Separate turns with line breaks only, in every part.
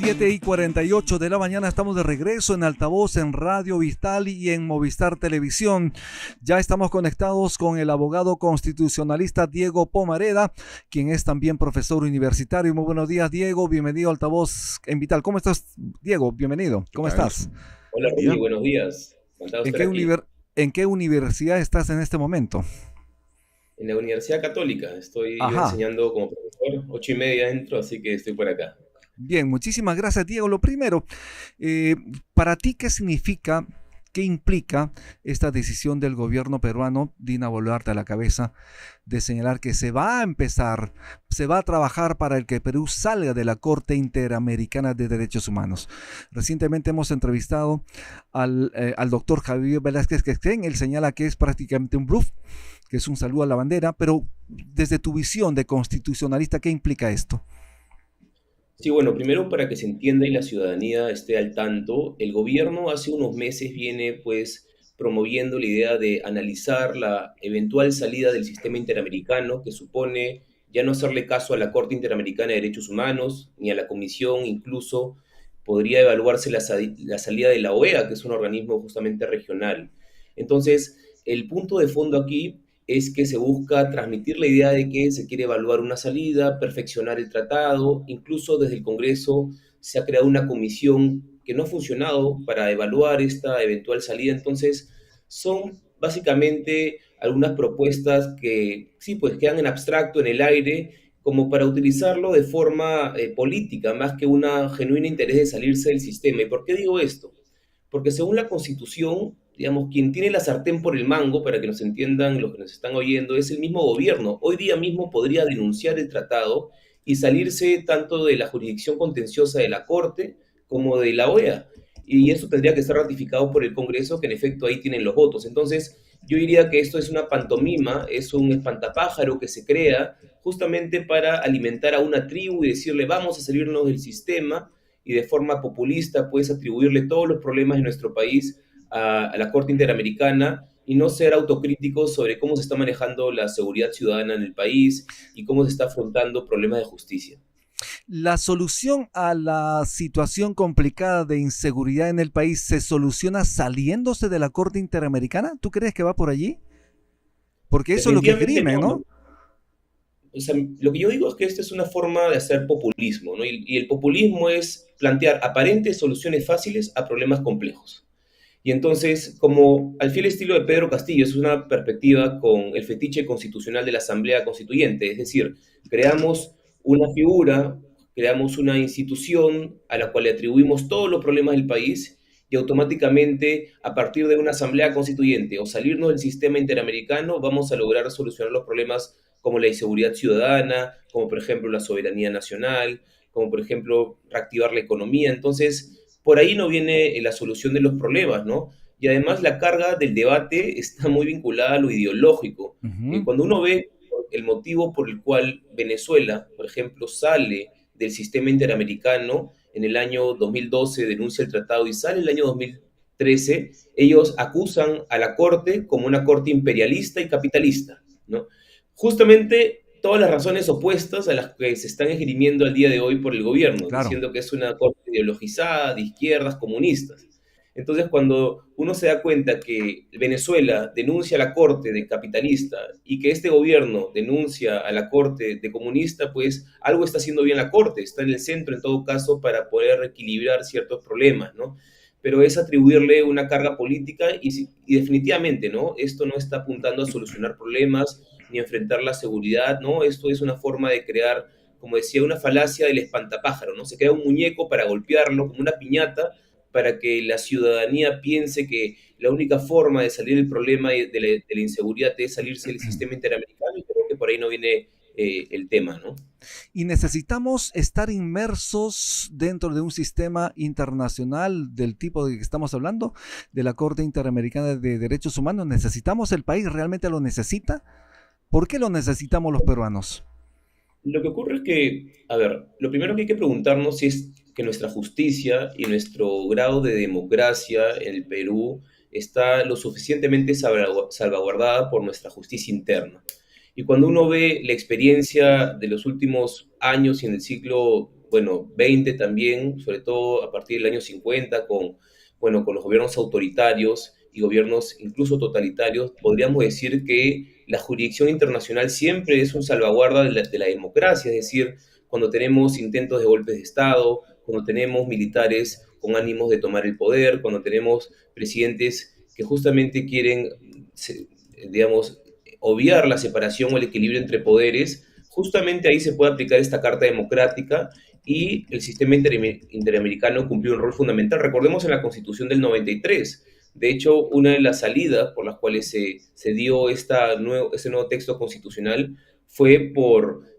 7:48 de la mañana, estamos de regreso en Altavoz, en Radio Vital y en Movistar Televisión. Ya estamos conectados con el abogado constitucionalista Diego Pomareda, quien es también profesor universitario. Muy buenos días, Diego. Bienvenido a Altavoz en Vital. ¿Cómo estás, Diego? Bienvenido. ¿Cómo estás?
Hola, Rumi, buenos días. Encantado de
¿En
estar
qué,
aquí.
¿En qué universidad estás en este momento?
En la Universidad Católica estoy yo
Ajá.
enseñando como profesor, 8:30 entro, así que estoy por acá.
Bien, muchísimas gracias, Diego. Lo primero, eh, para ti, ¿qué significa, qué implica esta decisión del gobierno peruano, Dina Boluarte a la cabeza, de señalar que se va a trabajar para el que Perú salga de la Corte Interamericana de Derechos Humanos? Recientemente hemos entrevistado al doctor Javier Velázquez Quesquén. Él señala que es prácticamente un bluff, que es un saludo a la bandera, pero desde tu visión de constitucionalista, ¿qué implica esto?
Sí, bueno, primero para que se entienda y la ciudadanía esté al tanto, el gobierno hace unos meses viene pues promoviendo la idea de analizar la eventual salida del sistema interamericano, que supone ya no hacerle caso a la Corte Interamericana de Derechos Humanos ni a la Comisión. Incluso podría evaluarse la salida de la OEA, que es un organismo justamente regional. Entonces, el punto de fondo aquí es que se busca transmitir la idea de que se quiere evaluar una salida, perfeccionar el tratado. Incluso desde el Congreso se ha creado una comisión que no ha funcionado para evaluar esta eventual salida. Entonces, son básicamente algunas propuestas que sí, pues quedan en abstracto, en el aire, como para utilizarlo de forma política, más que un genuino interés de salirse del sistema. ¿Y por qué digo esto? Porque según la Constitución, digamos, quien tiene la sartén por el mango, para que nos entiendan los que nos están oyendo, es el mismo gobierno. Hoy día mismo podría denunciar el tratado y salirse tanto de la jurisdicción contenciosa de la Corte como de la OEA. Y eso tendría que ser ratificado por el Congreso, que en efecto ahí tienen los votos. Entonces, yo diría que esto es una pantomima, es un espantapájaro que se crea justamente para alimentar a una tribu y decirle vamos a salirnos del sistema, y de forma populista puedes atribuirle todos los problemas de nuestro país a la Corte Interamericana y no ser autocríticos sobre cómo se está manejando la seguridad ciudadana en el país y cómo se está afrontando problemas de justicia.
La solución a la situación complicada de inseguridad en el país se soluciona saliéndose de la Corte Interamericana. ¿Tú crees que va por allí? Porque eso es lo que
Definitivamente
esgrime,
no, ¿no?
¿no?
O sea, lo que yo digo es que esta es una forma de hacer populismo, ¿no? Y el populismo es plantear aparentes soluciones fáciles a problemas complejos. Y entonces, como al fiel estilo de Pedro Castillo, es una perspectiva con el fetiche constitucional de la Asamblea Constituyente, es decir, creamos una figura, creamos una institución a la cual le atribuimos todos los problemas del país y automáticamente, a partir de una Asamblea Constituyente o salirnos del sistema interamericano, vamos a lograr solucionar los problemas como la inseguridad ciudadana, como por ejemplo la soberanía nacional, como por ejemplo reactivar la economía. Entonces, por ahí no viene la solución de los problemas, ¿no? Y además la carga del debate está muy vinculada a lo ideológico.
Ujú.
Cuando uno ve el motivo por el cual Venezuela, por ejemplo, sale del sistema interamericano en el año 2012, denuncia el tratado y sale el año 2013, ellos acusan a la Corte como una Corte imperialista y capitalista, ¿no? Justamente todas las razones opuestas a las que se están esgrimiendo al día de hoy por el gobierno,
Claro.
diciendo que es una corte ideologizada, de izquierdas, comunistas. Entonces, cuando uno se da cuenta que Venezuela denuncia a la corte de capitalista y que este gobierno denuncia a la corte de comunista, pues algo está haciendo bien la corte, está en el centro en todo caso para poder equilibrar ciertos problemas, ¿no? Pero es atribuirle una carga política y definitivamente, ¿no? Esto no está apuntando a solucionar problemas ni a enfrentar la seguridad, ¿no? Esto es una forma de crear, como decía, una falacia del espantapájaro, ¿no? Se crea un muñeco para golpearlo, como una piñata, para que la ciudadanía piense que la única forma de salir del problema de la inseguridad es salirse del sistema interamericano, y creo que por ahí no viene el tema, ¿no?
Y necesitamos estar inmersos dentro de un sistema internacional del tipo de que estamos hablando, de la Corte Interamericana de Derechos Humanos. ¿Necesitamos? ¿El país realmente lo necesita? ¿Por qué lo necesitamos los peruanos?
Lo que ocurre es que, a ver, lo primero que hay que preguntarnos si es que nuestra justicia y nuestro grado de democracia en el Perú está lo suficientemente salvaguardada por nuestra justicia interna. Y cuando uno ve la experiencia de los últimos años y en el siglo bueno, 20 también, sobre todo a partir del año 50, bueno, con los gobiernos autoritarios y gobiernos incluso totalitarios, podríamos decir que la jurisdicción internacional siempre es un salvaguarda de la democracia, es decir, cuando tenemos intentos de golpes de Estado, cuando tenemos militares con ánimos de tomar el poder, cuando tenemos presidentes que justamente quieren, digamos, obviar la separación o el equilibrio entre poderes, justamente ahí se puede aplicar esta Carta Democrática y el sistema interamericano cumplió un rol fundamental. Recordemos en la Constitución del 93. De hecho, una de las salidas por las cuales se dio este nuevo texto constitucional fue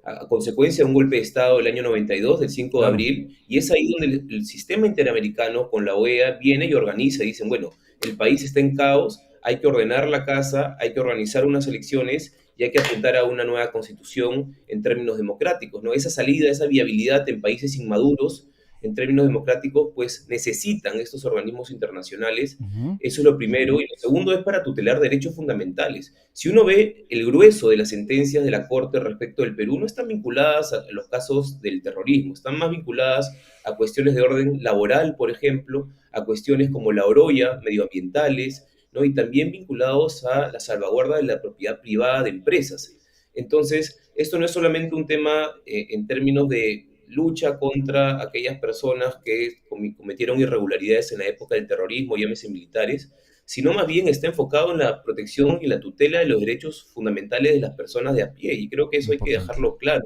a consecuencia de un golpe de Estado del año 92, del 5 de
Claro.
abril, y es ahí donde el sistema interamericano con la OEA viene y organiza, dicen, bueno, el país está en caos, hay que ordenar la casa, hay que organizar unas elecciones y hay que apuntar a una nueva constitución en términos democráticos, ¿no? Esa salida, esa viabilidad en países inmaduros en términos democráticos, pues necesitan estos organismos internacionales.
Ujú.
Eso es lo primero. Y lo segundo es para tutelar derechos fundamentales. Si uno ve el grueso de las sentencias de la Corte respecto del Perú, no están vinculadas a los casos del terrorismo, están más vinculadas a cuestiones de orden laboral, por ejemplo, a cuestiones como la oroya, medioambientales, ¿no? Y también vinculados a la salvaguarda de la propiedad privada de empresas. Entonces, esto no es solamente un tema en términos de lucha contra aquellas personas que cometieron irregularidades en la época del terrorismo, llámese militares, sino más bien está enfocado en la protección y la tutela de los derechos fundamentales de las personas de a pie, y creo que eso hay que
Importante.
dejarlo claro.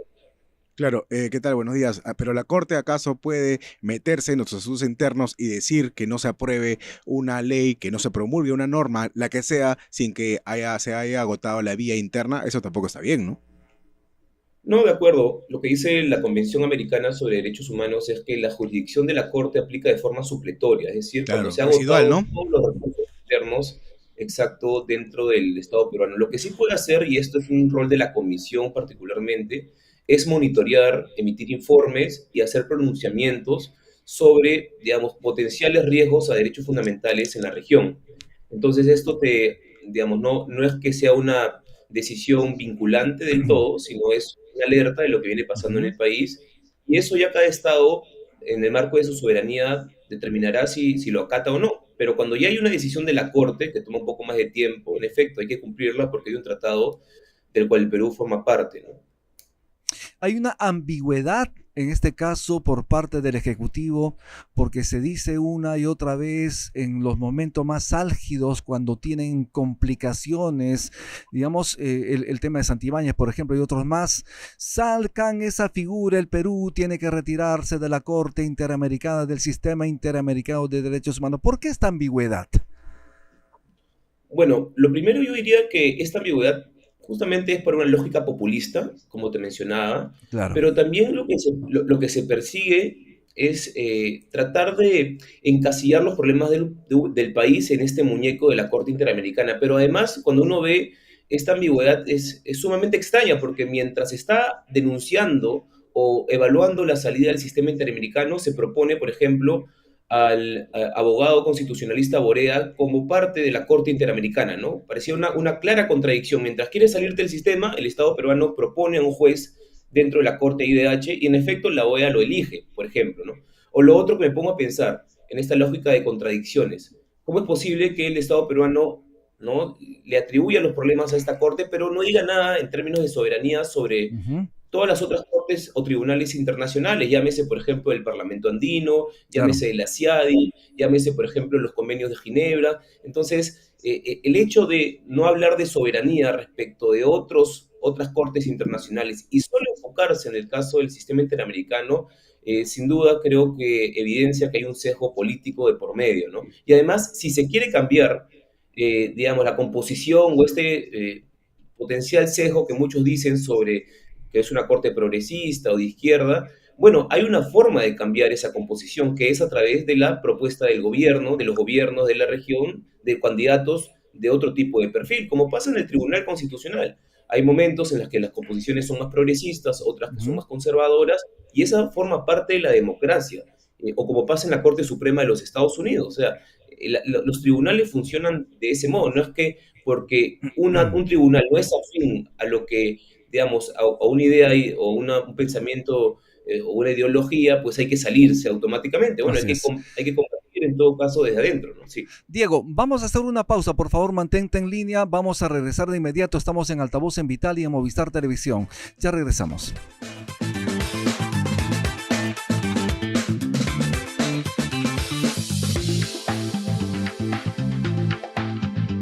Claro, ¿qué tal? Buenos días. Pero la Corte acaso puede meterse en los asuntos internos y decir que no se apruebe una ley, que no se promulgue una norma, la que sea, sin que se haya agotado la vía interna. Eso tampoco está bien, ¿no?
No, de acuerdo. Lo que dice la Convención Americana sobre Derechos Humanos es que la jurisdicción de la Corte aplica de forma supletoria, es decir, cuando
Claro,
se han
residual,
agotado
¿no?
todos los recursos internos, exacto, dentro del Estado peruano. Lo que sí puede hacer, y esto es un rol de la Comisión particularmente, es monitorear, emitir informes y hacer pronunciamientos sobre, digamos, potenciales riesgos a derechos fundamentales en la región. Entonces, digamos, no es que sea una decisión vinculante del todo, sino es una alerta de lo que viene pasando en
Ujú.
el país, y eso ya cada estado, en el marco de su soberanía, determinará si lo acata o no. Pero cuando ya hay una decisión de la Corte, que toma un poco más de tiempo, en efecto, hay que cumplirla porque hay un tratado del cual el Perú forma parte, ¿no?
Hay una ambigüedad en este caso por parte del Ejecutivo, porque se dice una y otra vez en los momentos más álgidos, cuando tienen complicaciones, digamos, el tema de Santibáñez, por ejemplo, y otros más, salcan esa figura, el Perú tiene que retirarse de la Corte Interamericana, del Sistema Interamericano de Derechos Humanos. ¿Por qué esta ambigüedad?
Bueno, lo primero yo diría que esta ambigüedad justamente es por una lógica populista, como te mencionaba,
Claro.
pero también lo que se persigue es tratar de encasillar los problemas del país en este muñeco de la Corte Interamericana. Pero además, cuando uno ve esta ambigüedad, es sumamente extraña, porque mientras está denunciando o evaluando la salida del sistema interamericano, se propone, por ejemplo, al abogado constitucionalista Borea como parte de la Corte Interamericana, ¿no? Parecía una clara contradicción. Mientras quiere salir del sistema, el Estado peruano propone a un juez dentro de la Corte IDH y en efecto la OEA lo elige, por ejemplo, ¿no? O lo otro que me pongo a pensar en esta lógica de contradicciones. ¿Cómo es posible que el Estado peruano, ¿no?, le atribuya los problemas a esta Corte, pero no diga nada en términos de soberanía sobre
Ujú.
todas las otras cortes o tribunales internacionales? Llámese, por ejemplo, el Parlamento Andino,
Claro.
llámese la CIADI, llámese, por ejemplo, los convenios de Ginebra. Entonces, el hecho de no hablar de soberanía respecto de otras cortes internacionales y solo enfocarse en el caso del sistema interamericano, sin duda creo que evidencia que hay un sesgo político de por medio, ¿no? Y además, si se quiere cambiar, digamos, la composición o potencial sesgo que muchos dicen sobre que es una corte progresista o de izquierda, bueno, hay una forma de cambiar esa composición, que es a través de la propuesta del gobierno, de los gobiernos de la región, de candidatos de otro tipo de perfil, como pasa en el Tribunal Constitucional. Hay momentos en los que las composiciones son más progresistas, otras que son
Ujú.
más conservadoras, y esa forma parte de la democracia, o como pasa en la Corte Suprema de los Estados Unidos. O sea, los tribunales funcionan de ese modo, no es que porque un tribunal no es afín a lo que, digamos, a una idea o un pensamiento o una ideología, pues hay que salirse automáticamente. Bueno,
Así es.
hay que combatir en todo caso desde adentro, ¿no? Sí.
Diego, vamos a hacer una pausa, por favor, mantente en línea, vamos a regresar de inmediato, estamos en Altavoz en Vital y en Movistar Televisión. Ya regresamos.